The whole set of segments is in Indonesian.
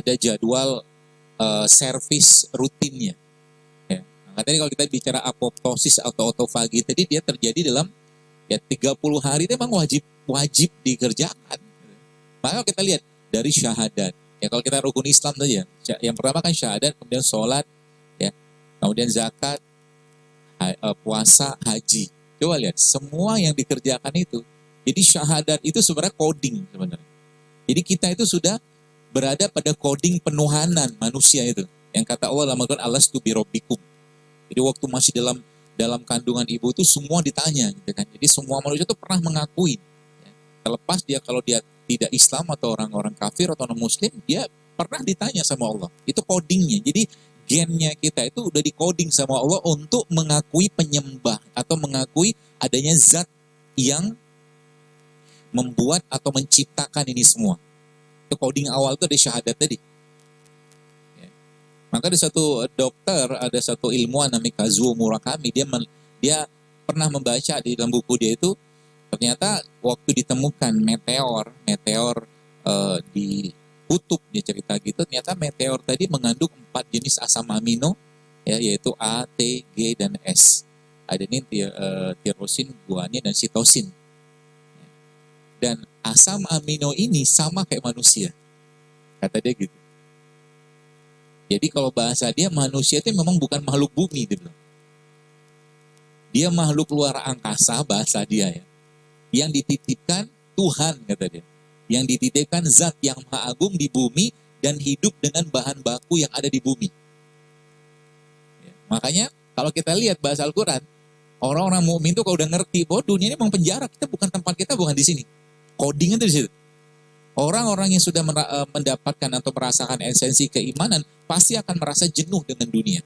ada jadwal servis rutinnya. Ya. Nah, tadi kalau kita bicara apoptosis atau autofagi tadi dia terjadi dalam 30 hari itu memang wajib dikerjakan. Maka kita lihat dari syahadat. Ya kalau kita rukun Islam saja, yang pertama kan syahadat, kemudian sholat, ya, kemudian zakat, puasa, haji. Coba lihat semua yang dikerjakan itu. Jadi syahadat itu sebenarnya coding sebenarnya. Jadi kita itu sudah berada pada coding penuhanan manusia itu. Yang kata Allah dalam Al-Quran, alastu birabbikum. Jadi waktu masih dalam kandungan ibu itu semua ditanya, gitu kan. Jadi semua manusia itu pernah mengakui. Ya. Terlepas dia kalau dia tidak Islam atau orang-orang kafir atau non-muslim, dia pernah ditanya sama Allah. Itu codingnya. Jadi gennya kita itu udah di-coding sama Allah untuk mengakui penyembah atau mengakui adanya zat yang membuat atau menciptakan ini semua. Itu coding awal itu ada syahadat tadi. Ya. Maka ada satu dokter, ada satu ilmuwan namanya Kazuo Murakami, dia pernah membaca di dalam buku dia itu, ternyata waktu ditemukan meteor di kutub, dia cerita gitu, ternyata meteor tadi mengandung 4 jenis asam amino, ya, yaitu A, T, G, dan S. Adenin, tirosin, guanin, dan sitosin. Dan asam amino ini sama kayak manusia, kata dia gitu. Jadi kalau bahasa dia, manusia itu memang bukan makhluk bumi, dia bilang. Dia makhluk luar angkasa, bahasa dia ya, yang dititipkan Tuhan, kata dia. Yang dititipkan zat yang maha agung di bumi dan hidup dengan bahan baku yang ada di bumi. Ya, makanya kalau kita lihat bahasa Al-Quran, orang-orang mukmin itu kalau udah ngerti bahwa dunia ini memang penjara, kita bukan tempat kita, bukan di sini. Coding itu di situ. Orang-orang yang sudah mendapatkan atau merasakan esensi keimanan pasti akan merasa jenuh dengan dunia.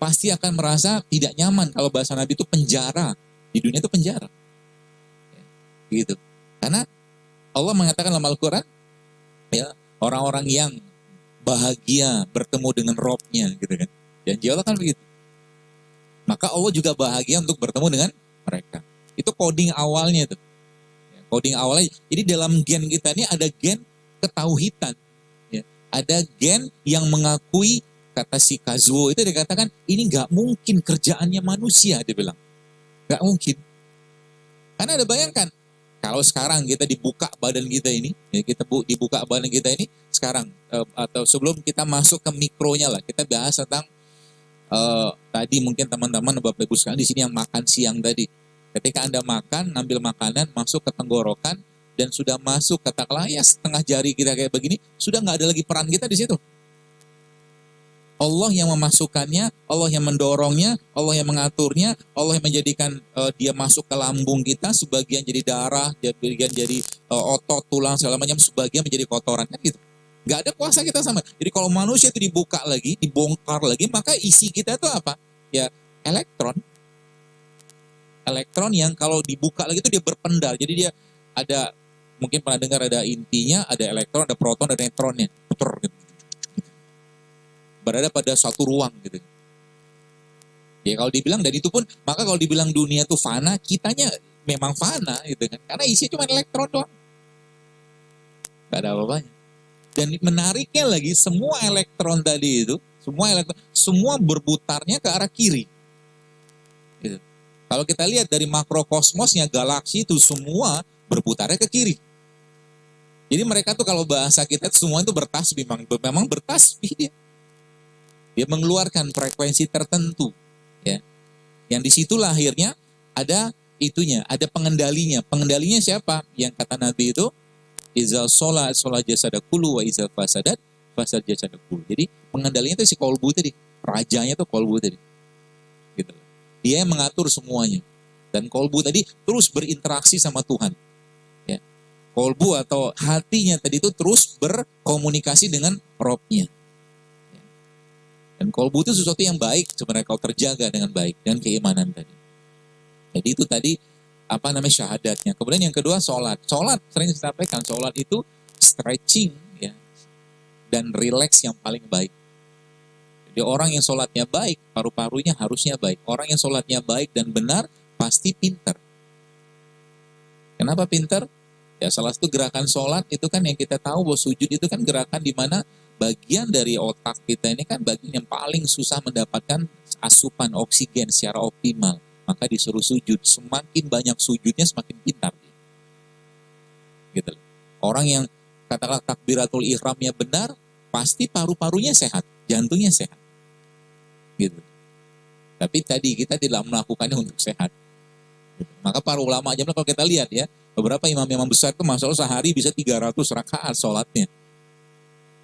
Pasti akan merasa tidak nyaman. Kalau bahasa Nabi itu penjara. Di dunia itu penjara. Ya, gitu. Karena Allah mengatakan dalam Al-Quran, ya, orang-orang yang bahagia bertemu dengan Robnya, gitu kan. Janji Allah kan begitu. Maka Allah juga bahagia untuk bertemu dengan mereka. Itu coding awalnya itu. Ya, coding awalnya. Jadi dalam gen kita ini ada gen ketauhidan. Ya. Ada gen yang mengakui, kata si Kazuo itu dikatakan, ini gak mungkin kerjaannya manusia, dia bilang. Gak mungkin. Karena ada, bayangkan, kalau sekarang kita dibuka badan kita ini, ya, kita dibuka badan kita ini sekarang, atau sebelum kita masuk ke mikronya lah, kita bahas tentang tadi mungkin teman-teman Bapak Ibu sekalian di sini yang makan siang tadi. Ketika Anda makan, ngambil makanan, masuk ke tenggorokan, dan sudah masuk katakanlah ya setengah jari kita kayak begini, sudah nggak ada lagi peran kita di situ. Allah yang memasukkannya, Allah yang mendorongnya, Allah yang mengaturnya, Allah yang menjadikan dia masuk ke lambung kita, sebagian jadi darah, sebagian jadi otot, tulang, segala macam, sebagian menjadi kotoran, kan gitu. Gak ada kuasa kita sama. Jadi kalau manusia itu dibuka lagi, dibongkar lagi, maka isi kita itu apa? Ya elektron. Elektron yang kalau dibuka lagi itu dia berpendar. Jadi dia ada, mungkin pernah dengar ada intinya, ada elektron, ada proton, ada neutronnya. Gitu. Berada pada suatu ruang gitu. Ya kalau dibilang, dan itu pun, maka kalau dibilang dunia itu fana, kitanya memang fana gitu kan. Karena isinya cuma elektron doang. Gak ada apa-apanya. Dan menariknya lagi, semua elektron tadi itu, semua berputarnya ke arah kiri. Gitu. Kalau kita lihat dari makrokosmosnya, galaksi itu semua berputarnya ke kiri. Jadi mereka tuh kalau bahasa kita semua itu bertasbih, memang bertasbih dia. Dia mengeluarkan frekuensi tertentu, ya. Yang disitulah akhirnya ada itunya, ada pengendalinya. Pengendalinya siapa? Yang kata Nabi itu, izal sholat jasadakulu wa izal fasad jasadakulu. Jadi pengendalinya itu si kolbu tadi, rajanya itu kolbu tadi. Gitu. Dia yang mengatur semuanya. Dan kolbu tadi terus berinteraksi sama Tuhan. Ya. Kolbu atau hatinya tadi itu terus berkomunikasi dengan Robnya. Dan kolbu itu sesuatu yang baik sebenarnya kalau terjaga dengan baik, dengan keimanan tadi. Jadi itu tadi apa namanya syahadatnya. Kemudian yang kedua sholat. Sholat sering disampaikan, sholat itu stretching ya, dan relax yang paling baik. Jadi orang yang sholatnya baik, paru-parunya harusnya baik. Orang yang sholatnya baik dan benar pasti pintar. Kenapa pintar? Ya, salah satu gerakan sholat itu kan yang kita tahu bahwa sujud itu kan gerakan di mana bagian dari otak kita ini kan bagian yang paling susah mendapatkan asupan oksigen secara optimal. Maka disuruh sujud. Semakin banyak sujudnya semakin pintar. Gitu. Orang yang katakanlah takbiratul ihramnya benar, pasti paru-parunya sehat, jantungnya sehat. Gitu. Tapi tadi kita tidak melakukannya untuk sehat. Gitu. Maka para ulama aja kalau kita lihat ya, beberapa imam-imam besar itu masya Allah sehari bisa 300 rakaat sholatnya.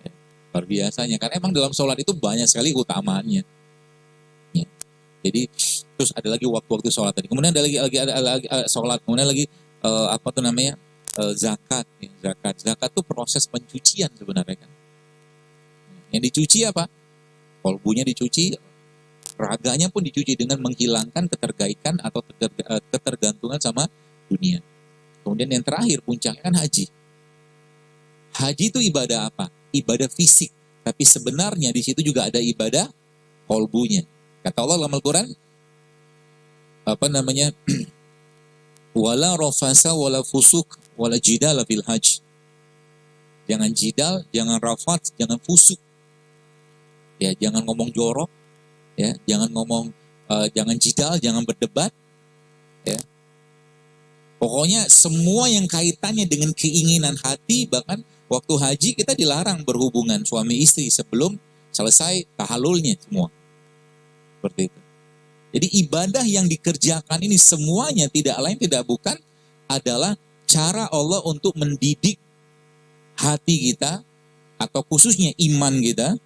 Ya, luar biasanya. Karena emang dalam sholat itu banyak sekali utamaannya. Ya. Jadi terus ada lagi waktu-waktu sholat tadi. Kemudian ada lagi sholat. Kemudian lagi zakat. Ya. Zakat itu proses pencucian sebenarnya kan. Yang dicuci apa? Kolbunya dicuci, raganya pun dicuci dengan menghilangkan keterkaitan atau ketergantungan sama dunia. Kemudian yang terakhir puncaknya kan haji. Haji itu ibadah apa? Ibadah fisik. Tapi sebenarnya di situ juga ada ibadah kolbunya. Kata Allah dalam Al-Quran, wala rafasa wala fusuk wala jidala fil hajj. Jangan jidal, jangan rafat, jangan fusuk. Ya, jangan ngomong jorok, ya, jangan ngomong, jangan jidal, jangan berdebat, ya. Pokoknya semua yang kaitannya dengan keinginan hati, bahkan waktu haji kita dilarang berhubungan suami istri sebelum selesai tahalulnya semua. Seperti itu. Jadi ibadah yang dikerjakan ini semuanya tidak lain tidak bukan adalah cara Allah untuk mendidik hati kita atau khususnya iman kita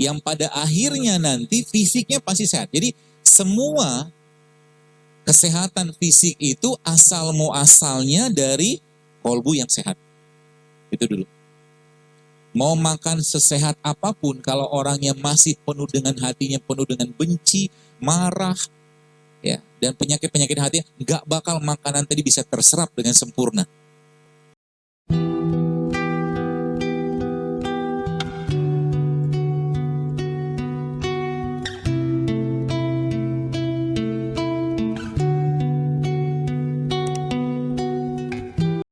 yang pada akhirnya nanti fisiknya pasti sehat. Jadi semua kesehatan fisik itu asal muasalnya dari kolbu yang sehat. Itu dulu. Mau makan sesehat apapun, kalau orangnya masih penuh dengan hatinya, penuh dengan benci, marah, ya, dan penyakit-penyakit hati, nggak bakal makanan tadi bisa terserap dengan sempurna.